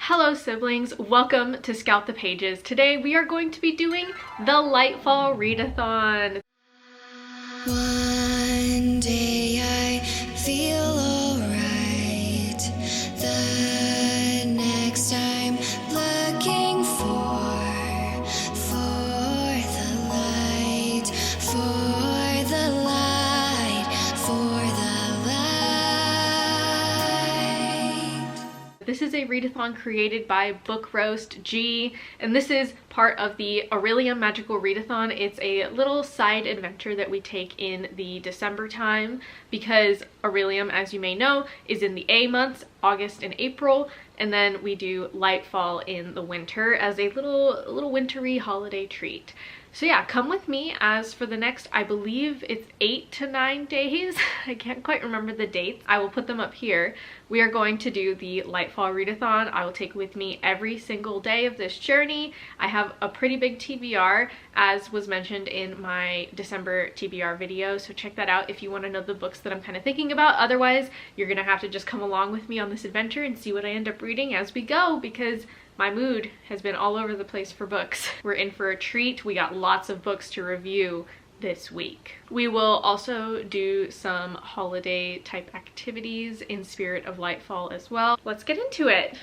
Hello siblings, welcome to Scout the Pages. Today we are going to be doing the Lightfall readathon. One day I feel alright. The next I'm looking for the light, for the light, for the light. This is a readathon created by Book Roast G, and this is part of the Aurelium Magical Readathon. It's a little side adventure that we take in the December time because Aurelium, as you may know, is in the A months, August and April, and then we do Lightfall in the winter as a little wintry holiday treat. So yeah, come with me as for the next, I believe it's 8 to 9 days. I can't quite remember the dates. I will put them up here. We are going to do the Lightfall readathon. I will take with me every single day of this journey. I have a pretty big TBR, as was mentioned in my December TBR video, so check that out if you want to know the books that I'm kind of thinking about. Otherwise, you're gonna have to just come along with me on this adventure and see what I end up reading as we go, because my mood has been all over the place for books. We're in for a treat. We got lots of books to review this week. We will also do some holiday type activities in spirit of Lightfall as well. Let's get into it.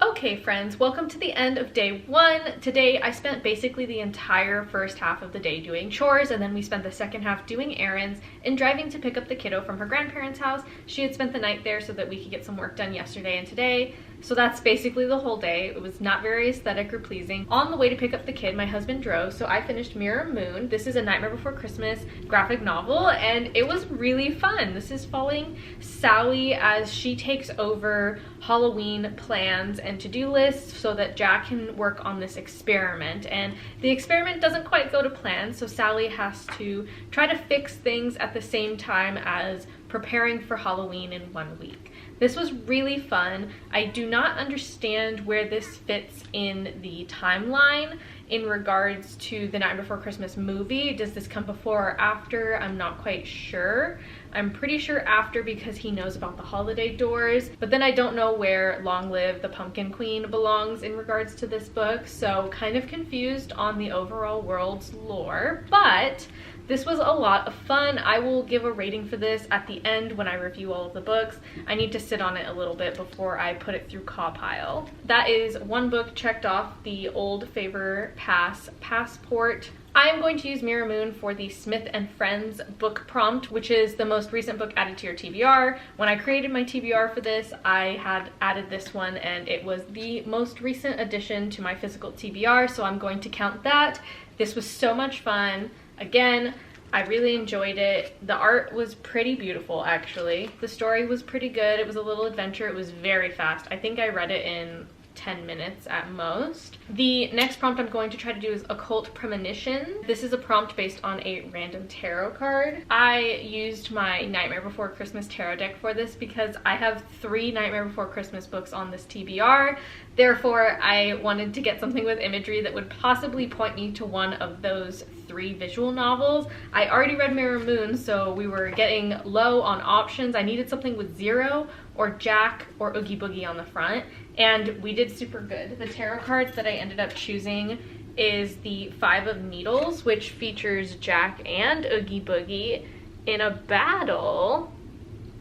Okay friends, welcome to the end of day one. Today I spent basically the entire first half of the day doing chores, and then we spent the second half doing errands and driving to pick up the kiddo from her grandparents' house. She had spent the night there so that we could get some work done yesterday and today. So that's basically the whole day. It was not very aesthetic or pleasing. On the way to pick up the kid, my husband drove, so I finished Mirror Moon. This is a Nightmare Before Christmas graphic novel, and it was really fun. This is following Sally as she takes over Halloween plans and to-do lists so that Jack can work on this experiment. And the experiment doesn't quite go to plan, so Sally has to try to fix things at the same time as preparing for Halloween in 1 week. This was really fun. I do not understand where this fits in the timeline in regards to the Night Before Christmas movie. Does this come before or after? I'm not quite sure. I'm pretty sure after because he knows about the holiday doors, but then I don't know where Long Live the Pumpkin Queen belongs in regards to this book, so kind of confused on the overall world's lore, but this was a lot of fun. I will give a rating for this at the end when I review all of the books. I need to sit on it a little bit before I put it through Cawpile. That is one book checked off the Old Favor passport. I am going to use Mirror Moon for the Smith and Friends book prompt, which is the most recent book added to your TBR. When I created my TBR for this, I had added this one and it was the most recent addition to my physical TBR, so I'm going to count that. This was so much fun. Again, I really enjoyed it. The art was pretty beautiful, actually. The story was pretty good. It was a little adventure. It was very fast. I think I read it in 10 minutes at most. The next prompt I'm going to try to do is Occult Premonition. This is a prompt based on a random tarot card. I used my Nightmare Before Christmas tarot deck for this because I have 3 Nightmare Before Christmas books on this TBR. Therefore, I wanted to get something with imagery that would possibly point me to one of those 3 visual novels. I already read Mirror Moon, so we were getting low on options. I needed something with Zero or Jack or Oogie Boogie on the front, and we did super good. The tarot cards that I ended up choosing is the 5 of Needles, which features Jack and Oogie Boogie in a battle.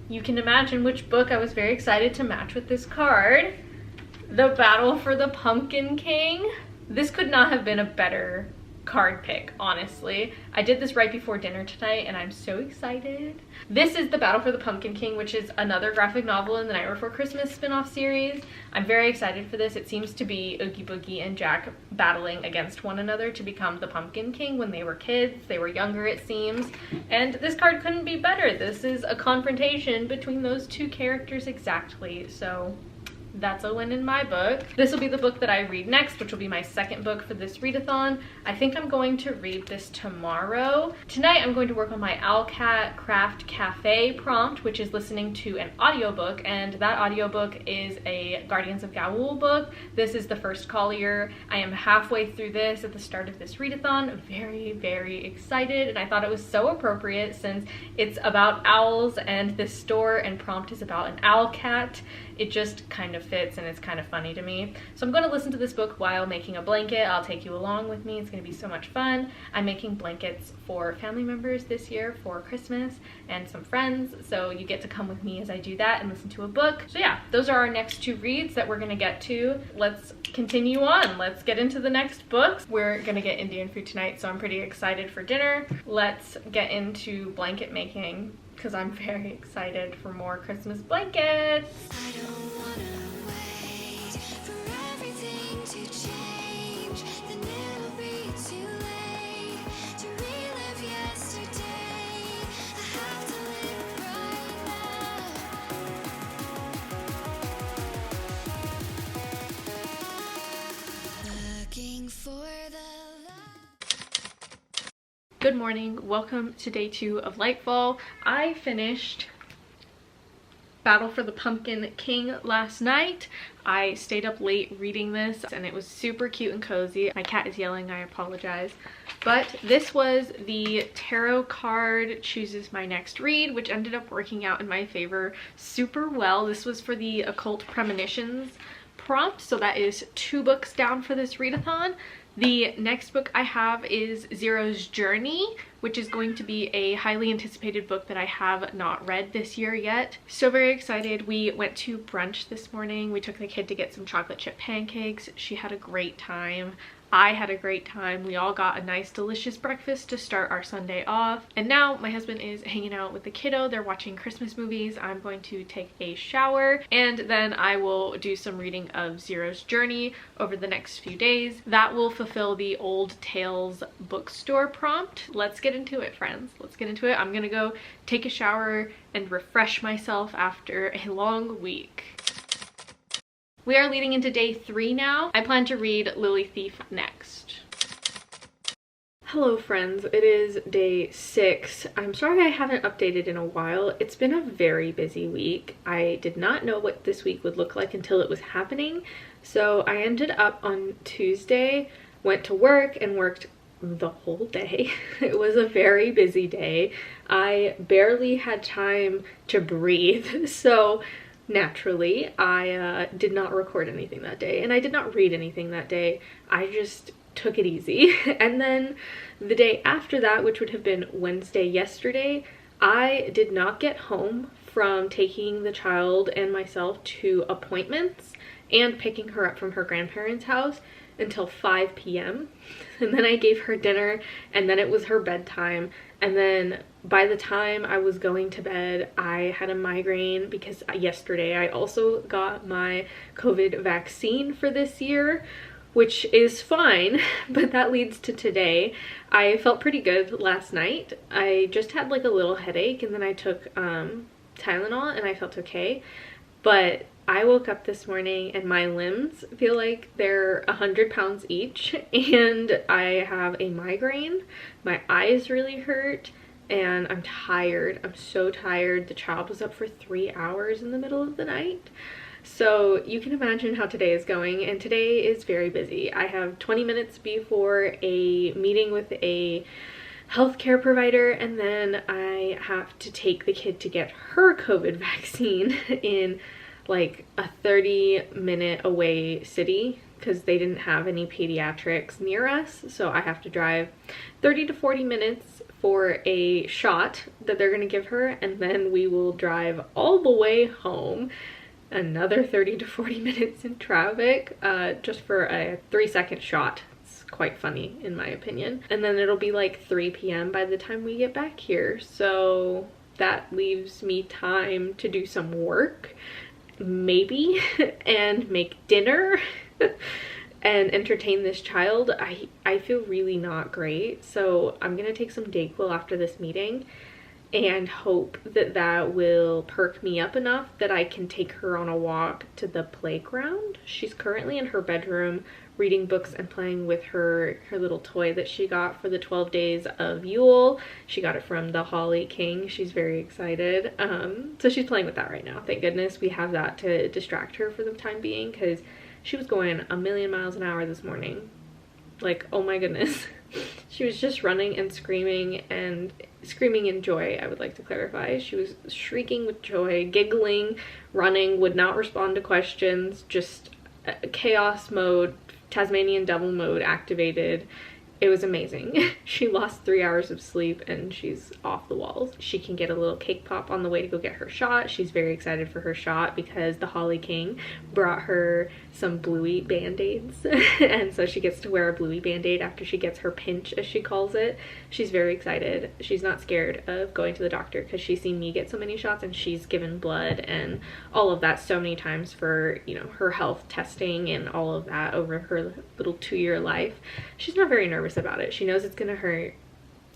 You can imagine which book I was very excited to match with this card. The Battle for the Pumpkin King. This could not have been a better card pick, honestly. I did this right before dinner tonight and I'm so excited. This is The Battle for the Pumpkin King, which is another graphic novel in the Night Before Christmas spin-off series. I'm very excited for this. It seems to be Oogie Boogie and Jack battling against one another to become the Pumpkin King when they were kids. They were younger, it seems, and this card couldn't be better. This is a confrontation between those 2 characters exactly, so that's a win in my book. This will be the book that I read next, which will be my second book for this readathon. I think I'm going to read this tomorrow. Tonight I'm going to work on my Owlcat Craft Cafe prompt, which is listening to an audiobook, and that audiobook is a Guardians of Gaul book. This is the first Collier. I am halfway through this at the start of this readathon. Very, very excited, and I thought it was so appropriate since it's about owls and this store and prompt is about an owl cat. it just kind of fits and it's kind of funny to me. So I'm going to listen to this book while making a blanket. I'll take you along with me. It's going to be so much fun. I'm making blankets for family members this year for Christmas and some friends, so you get to come with me as I do that and listen to a book. So yeah, those are our next 2 reads that we're going to get to. Let's continue on. Let's get into the next books. We're going to get Indian food tonight, so I'm pretty excited for dinner. Let's get into blanket making because I'm very excited for more Christmas blankets. I don't wanna wait for everything to change. Then it'll be too late to relive yesterday. I have to live right now. Looking for the love. Good morning. Welcome to day 2 of Lightfall. I finished Battle for the Pumpkin King last night. I stayed up late reading this and it was super cute and cozy. My cat is yelling, I apologize. But this was the tarot card chooses my next read, which ended up working out in my favor super well. This was for the Occult Premonitions prompt, so that is 2 books down for this readathon. The next book I have is Zero's Journey, which is going to be a highly anticipated book that I have not read this year yet. So very excited. We went to brunch this morning. We took the kid to get some chocolate chip pancakes. She had a great time. I had a great time. We all got a nice delicious breakfast to start our Sunday off. And now my husband is hanging out with the kiddo. They're watching Christmas movies. I'm going to take a shower and then I will do some reading of Zero's Journey over the next few days. That will fulfill the Old Tales bookstore prompt. Let's get into it, friends. Let's get into it. I'm gonna go take a shower and refresh myself after a long week. We are leading into day 3 now. I plan to read Lily Thief next. Hello friends, it is day 6. I'm sorry I haven't updated in a while. It's been a very busy week. I did not know what this week would look like until it was happening. So I ended up on Tuesday, went to work and worked the whole day. It was a very busy day. I barely had time to breathe. So naturally, I did not record anything that day and I did not read anything that day. I just took it easy. And then the day after that, which would have been Wednesday yesterday, I did not get home from taking the child and myself to appointments and picking her up from her grandparents' house until 5 p.m. And then I gave her dinner and then it was her bedtime. And then by the time I was going to bed, I had a migraine because yesterday I also got my COVID vaccine for this year, which is fine, but that leads to today. I felt pretty good last night. I just had like a little headache and then I took Tylenol and I felt okay. But I woke up this morning and my limbs feel like they're 100 pounds each and I have a migraine. My eyes really hurt and I'm tired. I'm so tired. The child was up for 3 hours in the middle of the night. So you can imagine how today is going, and today is very busy. I have 20 minutes before a meeting with a healthcare provider and then I have to take the kid to get her COVID vaccine in like a 30-minute away city because they didn't have any pediatrics near us, so I have to drive 30 to 40 minutes for a shot that they're gonna give her, and then we will drive all the way home, another 30 to 40 minutes in traffic just for a 3-second shot. It's quite funny in my opinion. And then it'll be like 3 p.m. by the time we get back here, so that leaves me time to do some work maybe and make dinner and entertain this child. I feel really not great, so I'm gonna take some Dayquil after this meeting and hope that that will perk me up enough that I can take her on a walk to the playground. She's currently in her bedroom reading books and playing with her little toy that she got for the 12 days of Yule. She got it from the Holly King. She's very excited. So she's playing with that right now. Thank goodness we have that to distract her for the time being because she was going a million miles an hour this morning. Like, oh my goodness. She was just running and screaming in joy, I would like to clarify. She was shrieking with joy, giggling, running, would not respond to questions, just chaos mode, Tasmanian devil mode activated. It was amazing. She lost 3 hours of sleep and she's off the walls. She can get a little cake pop on the way to go get her shot. She's very excited for her shot because the Holly King brought her some bluey band-aids. And so she gets to wear a bluey band-aid after she gets her pinch, as she calls it. She's very excited. She's not scared of going to the doctor because she's seen me get so many shots, and she's given blood and all of that so many times for, you know, her health testing and all of that over her little 2-year life. She's not very nervous about it. She knows it's gonna hurt,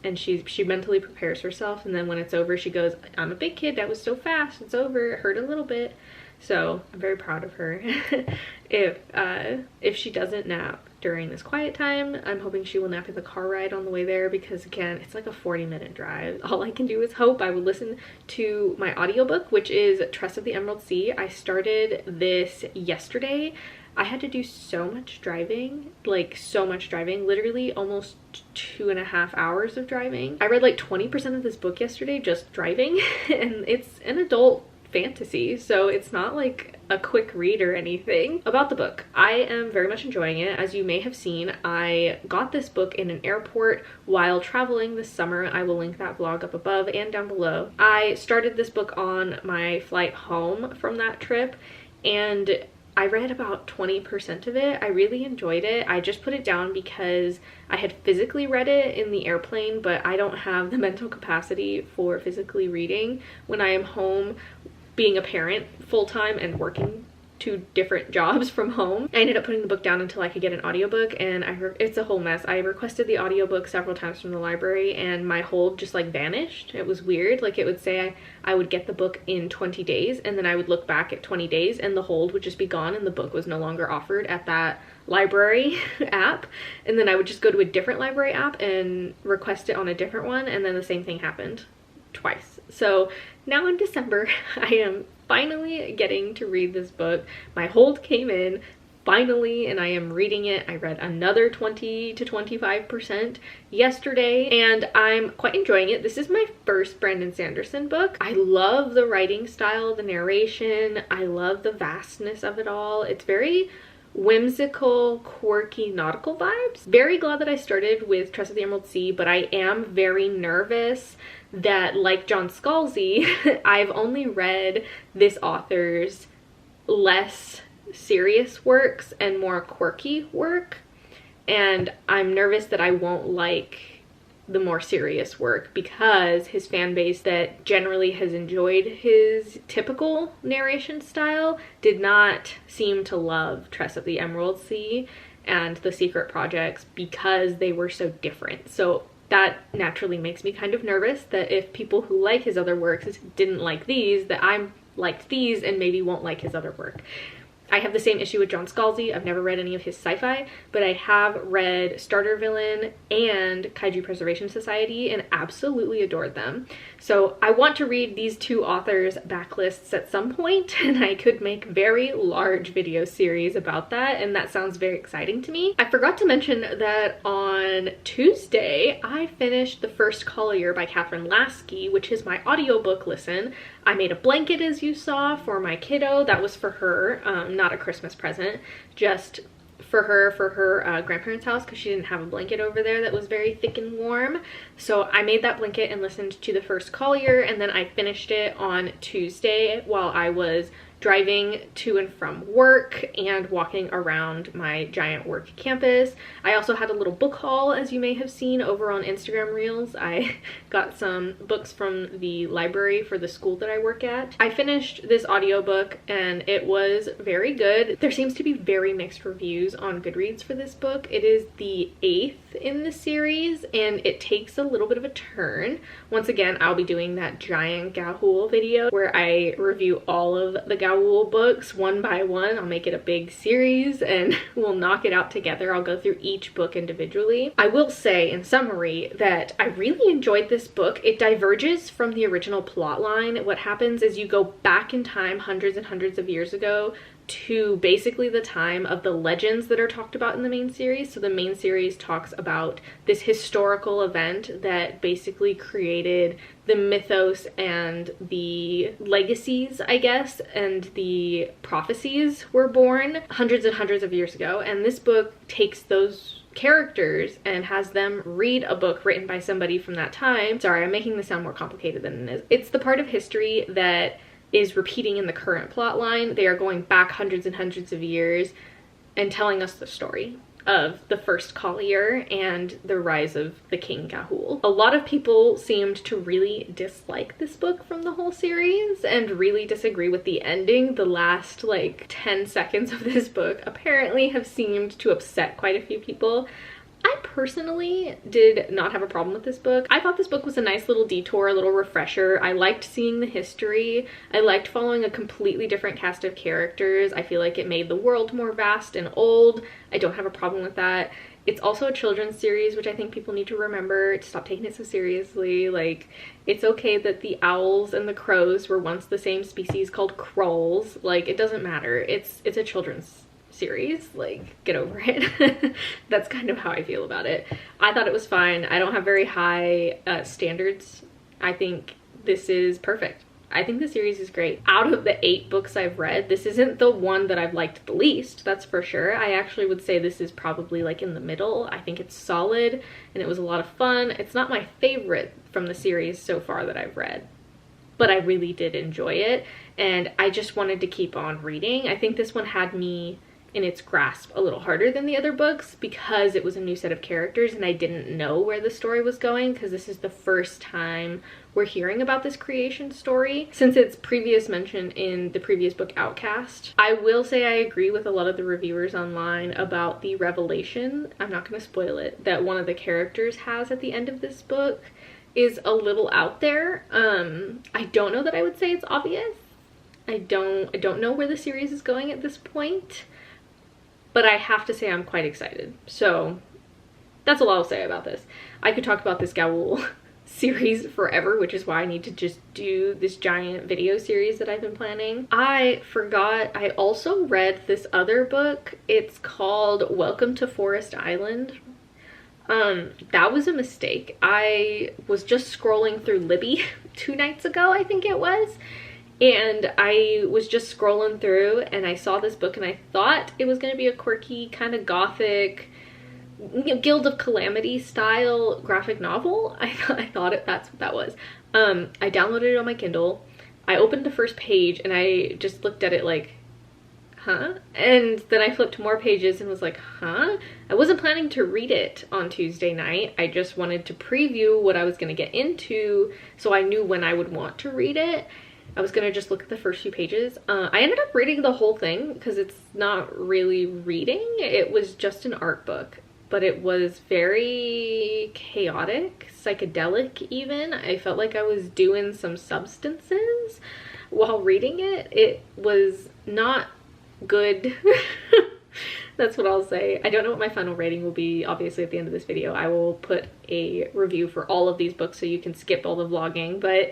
and she mentally prepares herself, and then when it's over she goes, I'm a big kid, that was so fast, it's over, it hurt a little bit. So I'm very proud of her. If she doesn't nap during this quiet time, I'm hoping she will nap in the car ride on the way there, because again, it's like a 40-minute drive. All I can do is hope. I will listen to my audiobook, which is Trust of the Emerald Sea. I started this yesterday. I had to do so much driving, like so much driving, literally almost 2.5 hours of driving. I read like 20% of this book yesterday just driving, and it's an adult fantasy, so it's not like a quick read or anything. About the book, I am very much enjoying it. As you may have seen, I got this book in an airport while traveling this summer. I will link that vlog up above and down below. I started this book on my flight home from that trip, and I read about 20% of it. I really enjoyed it. I just put it down because I had physically read it in the airplane, but I don't have the mental capacity for physically reading when I am home being a parent full-time and working 2 different jobs from home. I ended up putting the book down until I could get an audiobook, and it's a whole mess. I requested the audiobook several times from the library, and my hold just like vanished. It was weird. Like, it would say I would get the book in 20 days, and then I would look back at 20 days and the hold would just be gone and the book was no longer offered at that library app. And then I would just go to a different library app and request it on a different one, and then the same thing happened twice. So now in December, I am finally getting to read this book. My hold came in finally, and I am reading it. I read another 20 to 25% yesterday, and I'm quite enjoying it. This is my first Brandon Sanderson book. I love the writing style, the narration. I love the vastness of it all. It's very whimsical, quirky, nautical vibes. Very glad that I started with Trust of the Emerald Sea, but I am very nervous that, like John Scalzi, I've only read this author's less serious works and more quirky work, and I'm nervous that I won't like the more serious work because his fan base that generally has enjoyed his typical narration style did not seem to love Trust of the Emerald Sea and The Secret Projects because they were so different. So that naturally makes me kind of nervous that if people who like his other works didn't like these, that I'm liked these and maybe won't like his other work. I have the same issue with John Scalzi. I've never read any of his sci-fi, but I have read Starter Villain and Kaiju Preservation Society and absolutely adored them. So I want to read these 2 authors' backlists at some point, and I could make very large video series about that, and that sounds very exciting to me. I forgot to mention that on Tuesday, I finished The First Collier by Catherine Lasky, which is my audiobook listen. I made a blanket, as you saw, for my kiddo. That was for her, not a Christmas present, just for her grandparents' house because she didn't have a blanket over there that was very thick and warm. So I made that blanket and listened to The First Collier, and then I finished it on Tuesday while I was driving to and from work and walking around my giant work campus. I also had a little book haul, as you may have seen over on Instagram Reels. I got some books from the library for the school that I work at. I finished this audiobook and it was very good. There seems to be very mixed reviews on Goodreads for this book. It is the 8th in the series and it takes a little bit of a turn. Once again, I'll be doing that giant Gahul video where I review all of the Gahul books one by one. I'll make it a big series and we'll knock it out together. I'll go through each book individually. I will say in summary that I really enjoyed this book. It diverges from the original plot line. What happens is you go back in time hundreds and hundreds of years ago to basically the time of the legends that are talked about in the main series. So the main series talks about this historical event that basically created the mythos and the legacies, I guess, and the prophecies were born hundreds and hundreds of years ago. And this book takes those characters and has them read a book written by somebody from that time. Sorry, I'm making this sound more complicated than it is. It's the part of history that is repeating in the current plot line. They are going back hundreds and hundreds of years and telling us the story of the first Collier and the rise of the King Gahul. A lot of people seemed to really dislike this book from the whole series and really disagree with the ending. The last like 10 seconds of this book apparently have seemed to upset quite a few people. I personally did not have a problem with this book. I thought this book was a nice little detour, a little refresher. I liked seeing the history. I liked following a completely different cast of characters. I feel like it made the world more vast and old. I don't have a problem with that. It's also a children's series, which I think people need to remember to stop taking it so seriously. Like, it's okay that the owls and the crows were once the same species called krolls. Like, it doesn't matter. It's a children's series. Like, get over it. That's kind of how I feel about it. I thought it was fine. I don't have very high standards. I think this is perfect. I think the series is great. Out of the 8 books I've read, this isn't the one that I've liked the least, that's for sure. I actually would say this is probably like in the middle. I think it's solid and it was a lot of fun. It's not my favorite from the series so far that I've read, but I really did enjoy it and I just wanted to keep on reading. I think this one had me in its grasp a little harder than the other books because it was a new set of characters and I didn't know where the story was going, because this is the first time we're hearing about this creation story since its previous mention in the previous book Outcast. I will say I agree with a lot of the reviewers online about the revelation, I'm not going to spoil it, that one of the characters has at the end of this book is a little out there. I don't know that I would say it's obvious. I don't know where the series is going at this point. But I have to say I'm quite excited. So that's all I'll say about this. I could talk about this Gahul series forever, which is why I need to just do this giant video series that I've been planning. I forgot, I also read this other book. It's called Welcome to Forest Island. That was a mistake. I was just scrolling through Libby 2 nights ago, I think it was. And I was just scrolling through and I saw this book and I thought it was going to be a quirky kind of gothic, you know, Guild of Calamity style graphic novel. I thought that's what that was. I downloaded it on my Kindle. I opened the first page and I just looked at it like, huh? And then I flipped more pages and was like, huh? I wasn't planning to read it on Tuesday night. I just wanted to preview what I was going to get into so I knew when I would want to read it. I was gonna just look at the first few pages. I ended up reading the whole thing because it's not really reading. It was just an art book, but it was very chaotic, psychedelic even. I felt like I was doing some substances while reading it. It was not good. That's what I'll say. I don't know what my final rating will be. Obviously at the end of this video I will put a review for all of these books so you can skip all the vlogging, but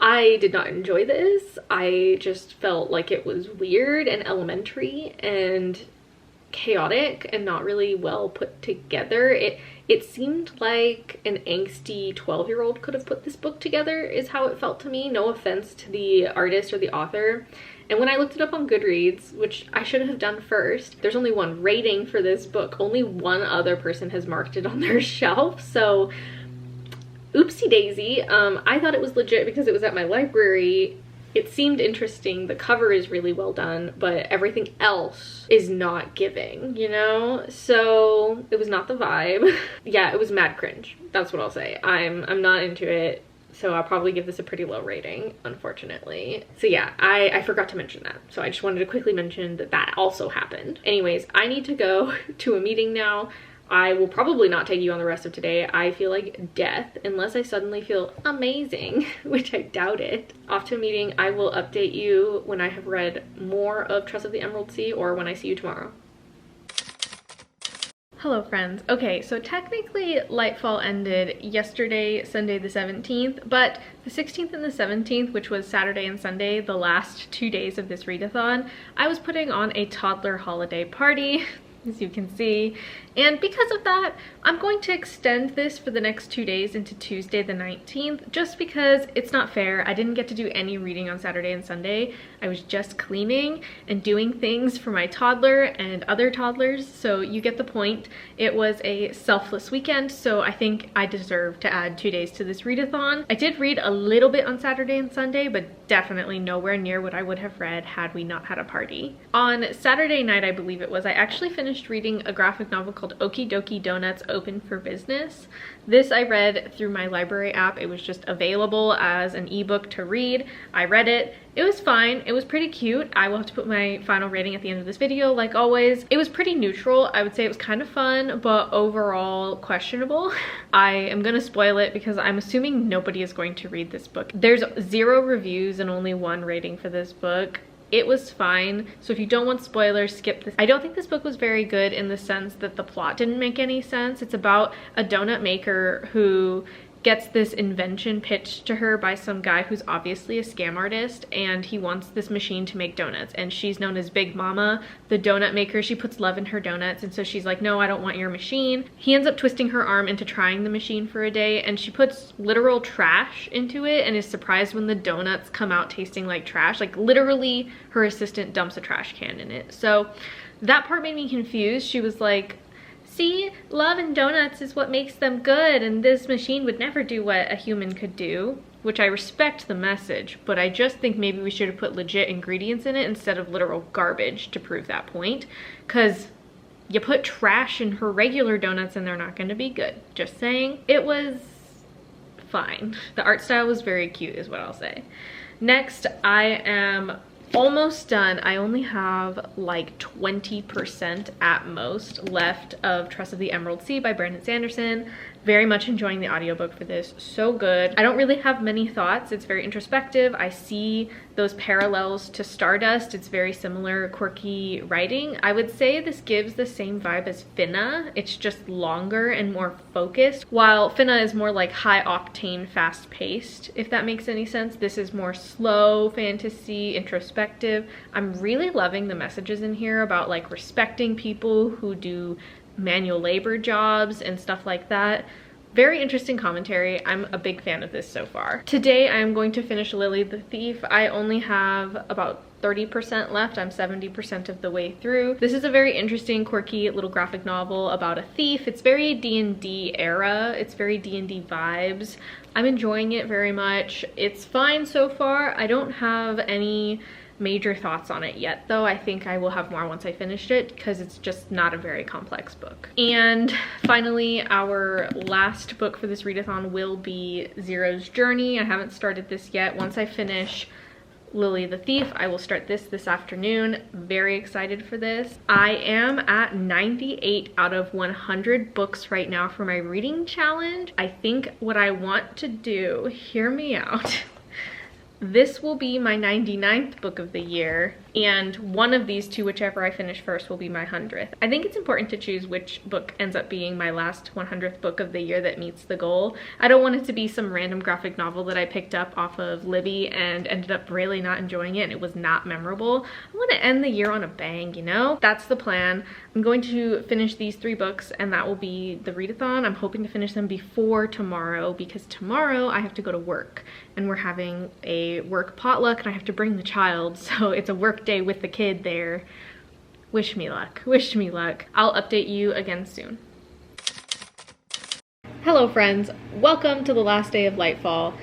I did not enjoy this. I just felt like it was weird and elementary and chaotic and not really well put together. It seemed like an angsty 12-year-old could have put this book together is how it felt to me. No offense to the artist or the author. And when I looked it up on Goodreads, which I should have done first, there's only one rating for this book. Only one other person has marked it on their shelf, so oopsie daisy. I thought it was legit because it was at my library. It seemed interesting. The cover is really well done, but everything else is not giving, you know? So it was not the vibe. Yeah, it was mad cringe. That's what I'll say. I'm not into it. So I'll probably give this a pretty low rating, unfortunately. So yeah, I forgot to mention that. So I just wanted to quickly mention that that also happened. Anyways, I need to go to a meeting now. I will probably not take you on the rest of today. I feel like death unless I suddenly feel amazing, which I doubt it. Off to a meeting. I will update you when I have read more of Trust of the Emerald Sea or when I see you tomorrow. Hello friends. Okay, so technically Lightfall ended yesterday, Sunday the 17th, but the 16th and the 17th, which was Saturday and Sunday, the last 2 days of this readathon, I was putting on a toddler holiday party, as you can see, and because of that, I'm going to extend this for the next 2 days into Tuesday the 19th, just because it's not fair. I didn't get to do any reading on Saturday and Sunday. I was just cleaning and doing things for my toddler and other toddlers, so you get the point. It was a selfless weekend, so I think I deserve to add 2 days to this readathon. I did read a little bit on Saturday and Sunday, but definitely nowhere near what I would have read had we not had a party. On Saturday night, I believe it was, I actually finished reading a graphic novel called Okie Dokie Donuts Open for Business. This I read through my library app. It was just available as an ebook to read. I read it. It was fine. It was pretty cute. I will have to put my final rating at the end of this video, like always. It was pretty neutral. I would say it was kind of fun, but overall questionable. I am gonna spoil it because I'm assuming nobody is going to read this book. There's 0 reviews and only 1 rating for this book. It was fine, so if you don't want spoilers, skip this. I don't think this book was very good in the sense that the plot didn't make any sense. It's about a donut maker who gets this invention pitched to her by some guy who's obviously a scam artist, and he wants this machine to make donuts, and she's known as Big Mama, the donut maker. She puts love in her donuts, and so she's like, no, I don't want your machine. He ends up twisting her arm into trying the machine for a day, and she puts literal trash into it and is surprised when the donuts come out tasting like trash. Like literally her assistant dumps a trash can in it. So that part made me confused. She was like, see, love and donuts is what makes them good, and this machine would never do what a human could do, which I respect the message, but I just think maybe we should have put legit ingredients in it instead of literal garbage to prove that point, because you put trash in her regular donuts and they're not going to be good. Just saying. It was fine. The art style was very cute is what I'll say. Next, I am almost done. I only have like 20% at most left of Trust of the Emerald Sea by Brandon Sanderson. Very much enjoying the audiobook for this. So good. I don't really have many thoughts. It's very introspective. I see those parallels to Stardust. It's very similar, quirky writing. I would say this gives the same vibe as Finna. It's just longer and more focused. While Finna is more like high octane, fast paced, if that makes any sense. This is more slow fantasy, introspective. I'm really loving the messages in here about like respecting people who do manual labor jobs and stuff like that. Very interesting commentary. I'm a big fan of this so far. Today I'm going to finish Lily the Thief. I only have about 30% left. I'm 70% of the way through. This is a very interesting, quirky little graphic novel about a thief. It's very D&D era. It's very D&D vibes. I'm enjoying it very much. It's fine so far. I don't have any major thoughts on it yet, though. I think I will have more once I finish it because it's just not a very complex book. And finally, our last book for this readathon will be Zero's Journey. I haven't started this yet. Once I finish Lily the Thief, I will start this afternoon. Very excited for this. I am at 98 out of 100 books right now for my reading challenge. I think what I want to do, hear me out, this will be my 99th book of the year, and one of these two, whichever I finish first, will be my 100th. I think it's important to choose which book ends up being my last 100th book of the year that meets the goal. I don't want it to be some random graphic novel that I picked up off of Libby and ended up really not enjoying it and it was not memorable. I want to end the year on a bang, you know? That's the plan. I'm going to finish these 3 books and that will be the readathon. I'm hoping to finish them before tomorrow because tomorrow I have to go to work and we're having a work potluck and I have to bring the child, so it's a work day with the kid there. Wish me luck. Wish me luck. I'll update you again soon. Hello friends, welcome to the last day of Lightfall.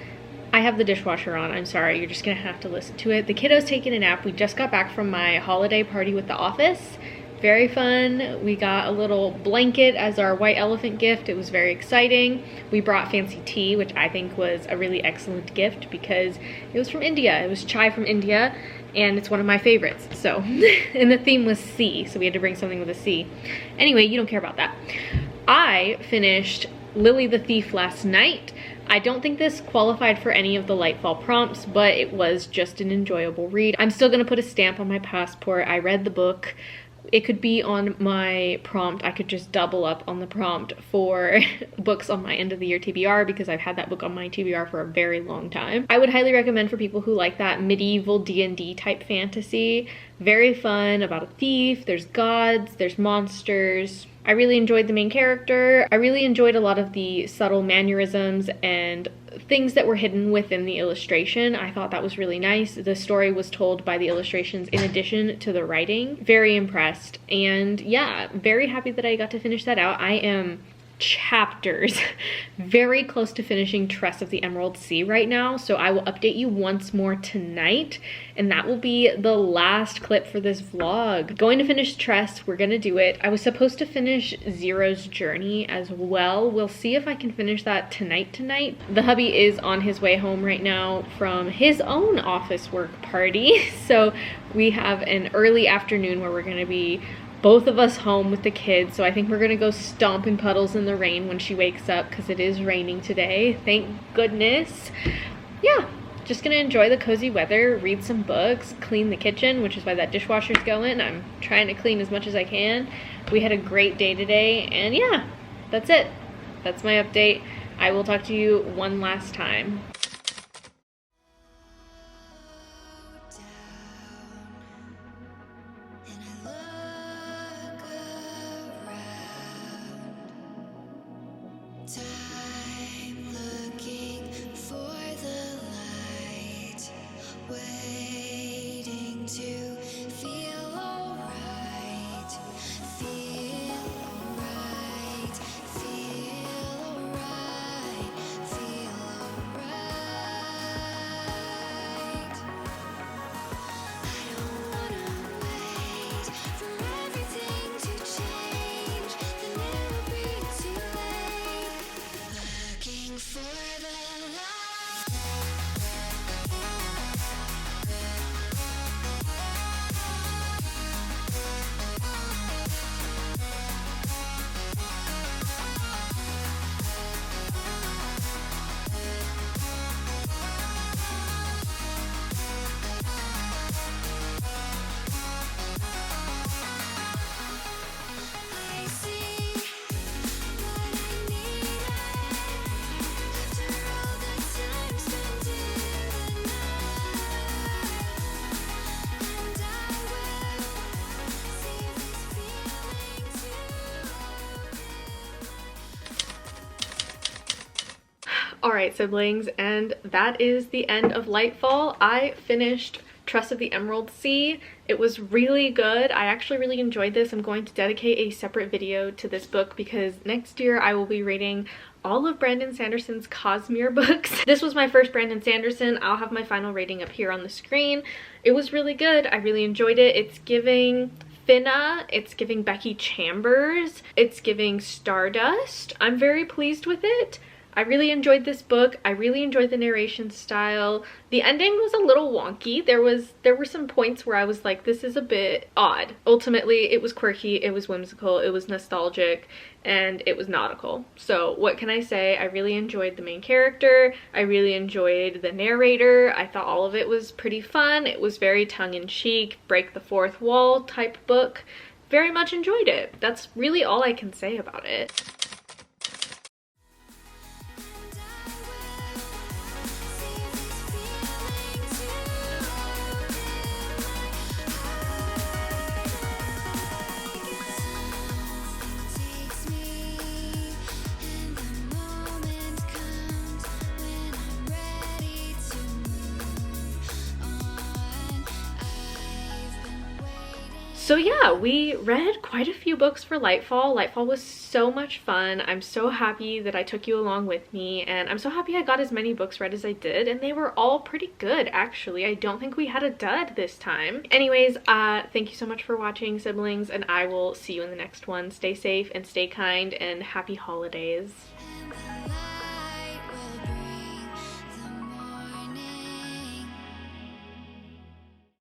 I have the dishwasher on. I'm sorry, you're just gonna have to listen to it. The kiddo's taking a nap. We just got back from my holiday party with the office. Very fun. We got a little blanket as our white elephant gift. It was very exciting. We brought fancy tea, which I think was a really excellent gift because it was from India. It was chai from India and it's one of my favorites. So, and the theme was sea, so we had to bring something with a C. Anyway, you don't care about that. I finished Lily the Thief last night. I don't think this qualified for any of the Lightfall prompts, but it was just an enjoyable read. I'm still gonna put a stamp on my passport. I read the book It could be on my prompt. I could just double up on the prompt for books on my end of the year TBR because I've had that book on my TBR for a very long time. I would highly recommend for people who like that medieval D&D type fantasy. Very fun, about a thief, there's gods, there's monsters. I really enjoyed the main character. I really enjoyed a lot of the subtle mannerisms and things that were hidden within the illustration. I thought that was really nice. The story was told by the illustrations in addition to the writing. Very impressed. And yeah, very happy that I got to finish that out. I am chapters very close to finishing Tress of the Emerald Sea right now, so I will update you once more tonight, and that will be the last clip for this vlog. Going to finish Tress, we're gonna do it. I was supposed to finish Zero's Journey as well. We'll see if I can finish that tonight. The hubby is on his way home right now from his own office work party, so we have an early afternoon where we're gonna be both of us home with the kids, so I think we're gonna go stomp in puddles in the rain when she wakes up because it is raining today, thank goodness. Yeah, just gonna enjoy the cozy weather, read some books, clean the kitchen, which is why that dishwasher's going. I'm trying to clean as much as I can. We had a great day today, and yeah, that's it. That's my update. I will talk to you one last time. Time looking for the light, waiting to feel alright, feel alright, feel alright, feel alright. I don't wanna wait for everything to change, then it'll be too late. Looking for the light. I see what I need after all the time spent in the night, and I will see this feeling too. Alright siblings, and that is the end of Lightfall. I finished Trust of the Emerald Sea. It was really good. I actually really enjoyed this. I'm going to dedicate a separate video to this book because next year I will be reading all of Brandon Sanderson's Cosmere books. This was my first Brandon Sanderson. I'll have my final rating up here on the screen. It was really good. I really enjoyed it. It's giving Finna, it's giving Becky Chambers, it's giving Stardust. I'm very pleased with it. I really enjoyed this book. I really enjoyed the narration style. The ending was a little wonky. There were some points where I was like, this is a bit odd. Ultimately, it was quirky, it was whimsical, it was nostalgic, and it was nautical. So what can I say? I really enjoyed the main character. I really enjoyed the narrator. I thought all of it was pretty fun. It was very tongue-in-cheek, break the fourth wall type book. Very much enjoyed it. That's really all I can say about it. Takes me, and the moment comes when I'm ready to move on. I've been waiting. So yeah, we read quite a few books for Lightfall. Lightfall was so much fun. I'm so happy that I took you along with me, and I'm so happy I got as many books read as I did, and they were all pretty good actually. I don't think we had a dud this time. Anyways, thank you so much for watching, siblings, and I will see you in the next one. Stay safe and stay kind, and happy holidays.